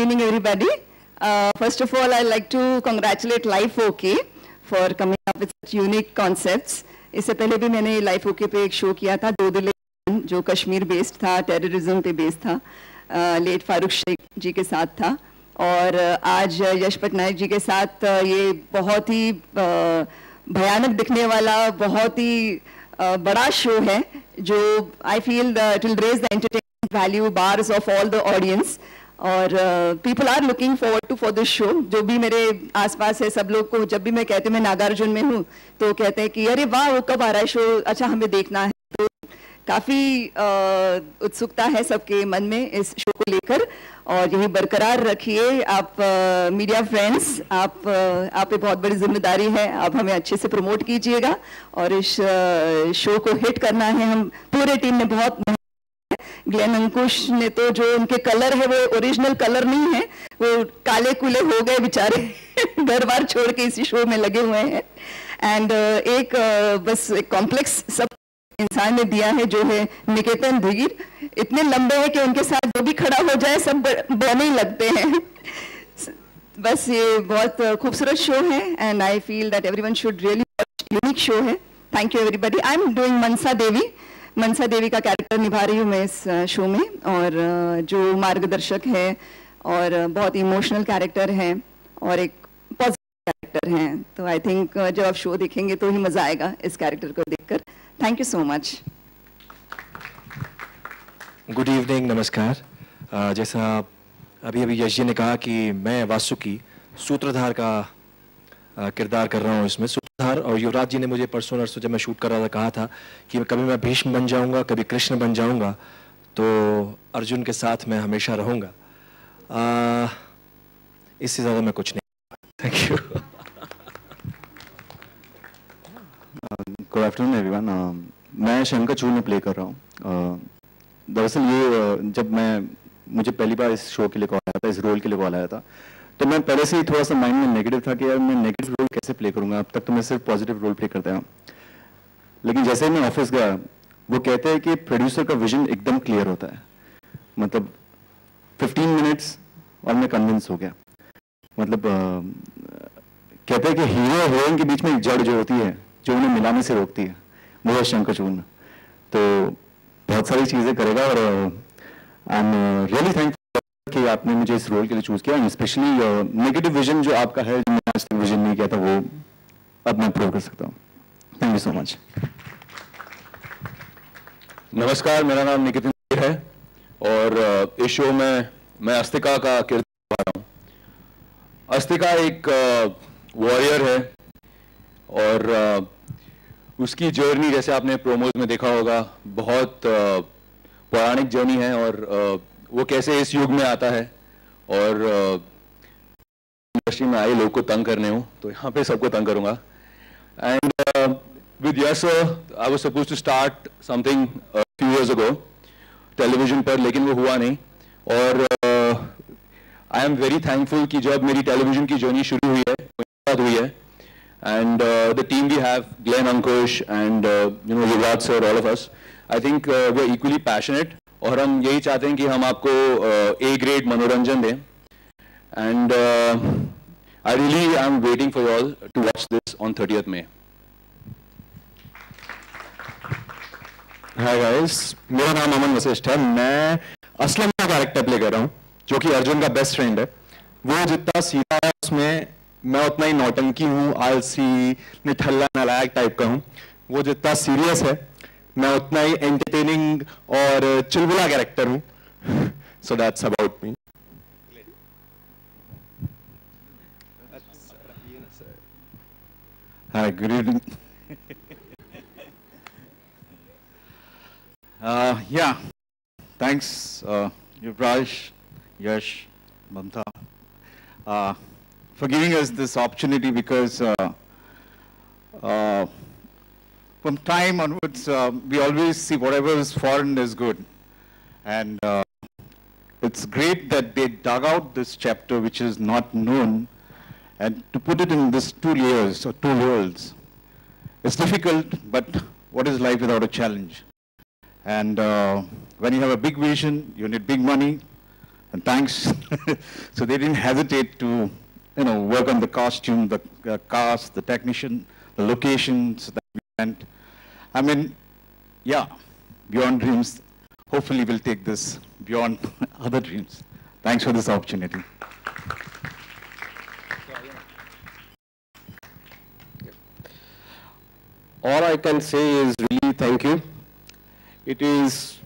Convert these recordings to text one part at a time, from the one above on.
evening, everybody. First of all, I'd like to congratulate Life OK for coming up with such unique concepts. इससे पहले भी मैंने Life OK पे एक show किया था, दो दिल जो कश्मीर बेस्ड था, टेररिज्म पे बेस्ड था, लेट फारूक शेख जी के साथ था, और आज यश पटनायक जी के साथ ये बहुत ही भयानक दिखने वाला बहुत ही बड़ा शो है, जो I feel it will raise the entertainment value bars of all the audience, और people are looking forward to for this show. जो भी मेरे आसपास है, सब लोग को जब भी मैं कहती हूँ मैं नागार्जुन में हूँ, तो कहते हैं कि अरे वाह वो कब आ रहा है शो, अच्छा हमें देखना है. तो काफ़ी उत्सुकता है सबके मन में इस शो को लेकर, और यही बरकरार रखिए. आप मीडिया फ्रेंड्स, आप पे बहुत बड़ी जिम्मेदारी है, आप हमें अच्छे से प्रमोट कीजिएगा, और इस शो को हिट करना है. हम पूरे टीम ने बहुत, ग्लेन अंकुश ने तो जो उनके कलर है वो ओरिजिनल कलर नहीं है, वो काले कुले हो गए बेचारे घर बार छोड़ के इसी शो में लगे हुए हैं. एंड एक बस एक कॉम्प्लेक्स सब इंसान ने दिया है, जो है निकेतन धीर. इतने लंबे हैं कि उनके साथ जो भी खड़ा हो जाए सब बौने ही लगते हैं. बस ये बहुत खूबसूरत शो है, and I feel that everyone should really watch. Unique show है. Thank you everybody. I am doing Mansa Devi का कैरेक्टर निभा रही हूँ मैं इस शो में, और जो मार्गदर्शक है और बहुत इमोशनल कैरेक्टर है और एक पॉजिटिव कैरेक्टर है. तो आई थिंक जब आप शो देखेंगे तो ही मज़ा आएगा इस कैरेक्टर को देखकर. Thank you so much. Good evening, नमस्कार. जैसा अभी यश जी ने कहा कि मैं वासुकी सूत्रधार का किरदार कर रहा हूँ इसमें. सूत्रधार, और युवराज जी ने मुझे परसों नरसों जब मैं शूट कर रहा था कहा था कि कभी मैं भीष्म बन जाऊँगा, कभी कृष्ण बन जाऊँगा, तो अर्जुन के साथ मैं हमेशा रहूँगा. इससे ज़्यादा मैं कुछ नहीं. Thank you. Good afternoon everyone. मैं शंकरचूड़ में प्ले कर रहा हूँ. दरअसल ये जब मुझे पहली बार इस शो के लिए कॉल आया था, इस रोल के लिए कॉल आया था, तो मैं पहले से ही थोड़ा सा माइंड में नेगेटिव था कि यार मैं नेगेटिव रोल कैसे प्ले करूँगा. अब तक तो मैं सिर्फ पॉजिटिव रोल प्ले करता हूँ. लेकिन जैसे ही मैं ऑफिस गया, वो कहते हैं कि प्रोड्यूसर का विजन एकदम क्लियर होता है. मतलब 15 मिनट्स और मैं कन्विंस हो गया. मतलब कहते हैं कि हीरो हीरोइन के बीच में एक जड़ जो होती है, जो उन्हें मिलाने से रोकती है, वो है शंकरचूड़. तो बहुत सारी चीज़ें करेगा, और आई एम रियली थैंकफुल कि आपने मुझे इस रोल के लिए चूज किया. स्पेशली नेगेटिव विजन जो आपका है, जो मैंने आज तक विजन नहीं किया था, वो अब मैं प्रूव कर सकता हूँ. Thank you so much. नमस्कार, मेरा नाम निकेतन है, और इस शो में मैं अस्तिका का किरदार निभा रहा हूँ. अस्तिका एक वॉरियर है, और उसकी जर्नी जैसे आपने प्रोमोज में देखा होगा, बहुत पौराणिक जर्नी है, और वो कैसे इस युग में आता है और इंडस्ट्री में आए लोग को तंग करने हो, तो यहाँ पे सबको तंग करूँगा. And with yes I was suppose to start something few years ago television पर, लेकिन वो हुआ नहीं. और आई एम वेरी थैंकफुल कि जब मेरी टेलीविजन की जर्नी शुरू हुई है, हुई है, and the team we have, Glenn Ankush and Yuvraj sir, all of us, I think we are equally passionate, और हम यही चाहते हैं कि हम आपको A grade मनोरंजन दें. And I really am waiting for you all to watch this on 30th May. Hi guys, मेरा नाम अमन वशिष्ठ है. मैं असलम का कैरेक्टर प्ले कर रहा हूँ, जो कि अर्जुन का बेस्ट फ्रेंड है. वो जितना सीधा है उसमें मैं उतना ही नौटंकी हूँ, आलसी, निठल्ला, नालायक टाइप का हूँ. वो जितना सीरियस है, मैं उतना ही एंटरटेनिंग और चुलबुला कैरेक्टर हूँ. So that's about me. Hi, good evening. Yeah, thanks Yuvraj, Yash, Mamta, for giving us this opportunity, because from time onwards we always see whatever is foreign is good, and it's great that they dug out this chapter which is not known and to put it in this 2 layers or 2 worlds. It's difficult, but what is life without a challenge? And when you have a big vision, you need big money, And thanks. So they didn't hesitate to, work on the costume, the cast, the technician, the locations that we went. I mean, yeah, beyond dreams. Hopefully we'll take this beyond other dreams. Thanks for this opportunity. All I can say is really thank you. It is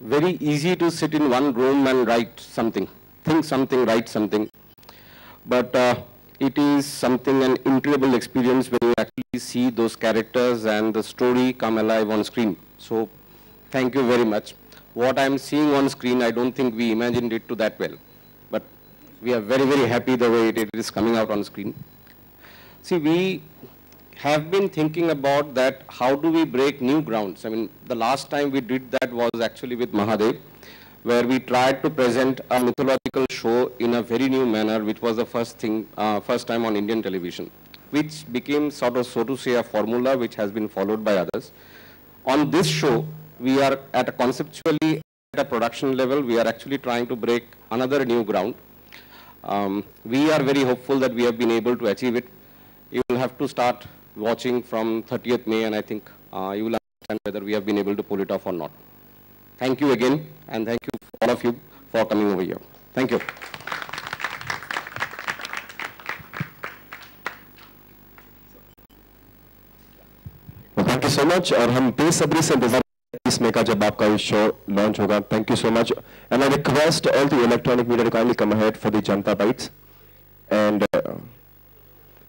very easy to sit in one room and write something, think something, write something. But it is something, an incredible experience when you actually see those characters and the story come alive on screen. So thank you very much. What I'm seeing on screen, I don't think we imagined it to that well. But we are very, very happy the way it is coming out on screen. See, we have been thinking about that, how do we break new grounds? I mean, the last time we did that was actually with Mahadev, where we tried to present a mythological show in a very new manner, which was the first time on Indian television, which became sort of, so to say, a formula which has been followed by others. On this show, we are at a conceptually, at a production level, we are actually trying to break another new ground. We are very hopeful that we have been able to achieve it. You will have to start watching from 30th May, and I think you will understand whether we have been able to pull it off or not. Thank you again, and thank you all of you for coming over here. Thank you. Thank you so much. और हम बेसब्री से इंतजार इसमें का जब आपका show launch होगा. Thank you so much. And I request all the electronic media to kindly come ahead for the Janata Bites and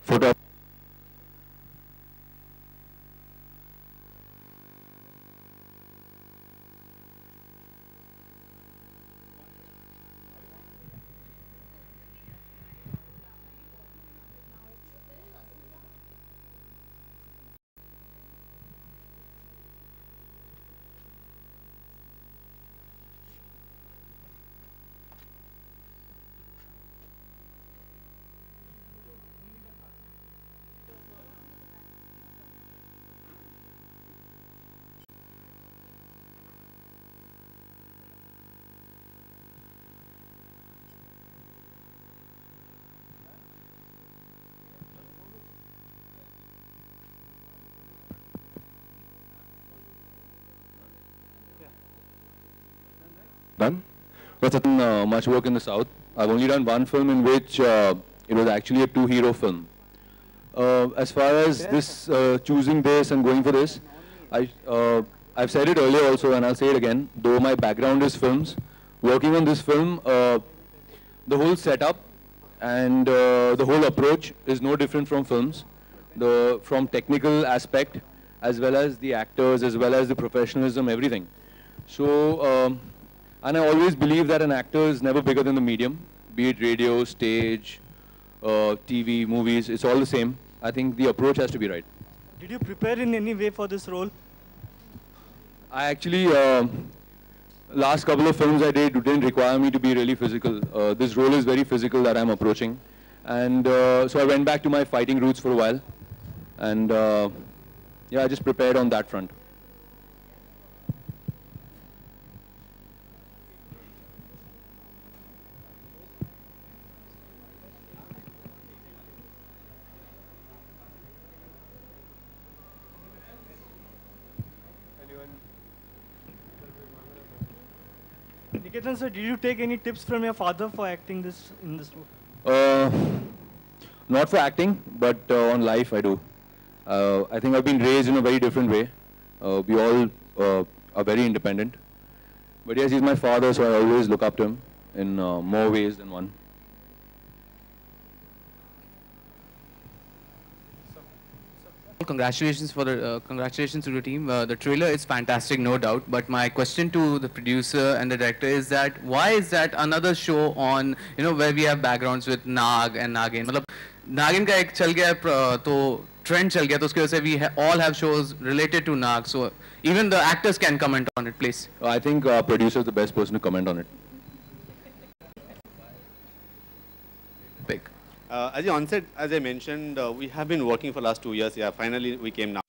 photo. Done? Well, I've done much work in the South. I've only done one film in which it was actually a two-hero film. As far as this, choosing this and going for this, I've said it earlier also, and I'll say it again. Though my background is films, working on this film, the whole setup and the whole approach is no different from films. From technical aspect, as well as the actors, as well as the professionalism, everything. So, and I always believe that an actor is never bigger than the medium, be it radio, stage, TV, movies, it's all the same. I think the approach has to be right. Did you prepare in any way for this role? I actually, last couple of films I did didn't require me to be really physical. This role is very physical that I'm approaching. And so I went back to my fighting roots for a while. And yeah, I just prepared on that front. Niketan sir, did you take any tips from your father for acting in this role? Not for acting, but on life I do. I think I've been raised in a very different way. We all are very independent. But yes, he's my father, so I always look up to him in more ways than one. Congratulations to the team. The trailer is fantastic, no doubt. But my question to the producer and the director is that why is that another show on, where we have backgrounds with Nag and Nagin? मतलब Nagin का एक चल गया तो trend चल गया तो उसके वजह से we all have shows related to Nag. So even the actors can comment on it, please. I think producer is the best person to comment on it. As I mentioned, we have been working for the last 2 years. Yeah, finally we came now.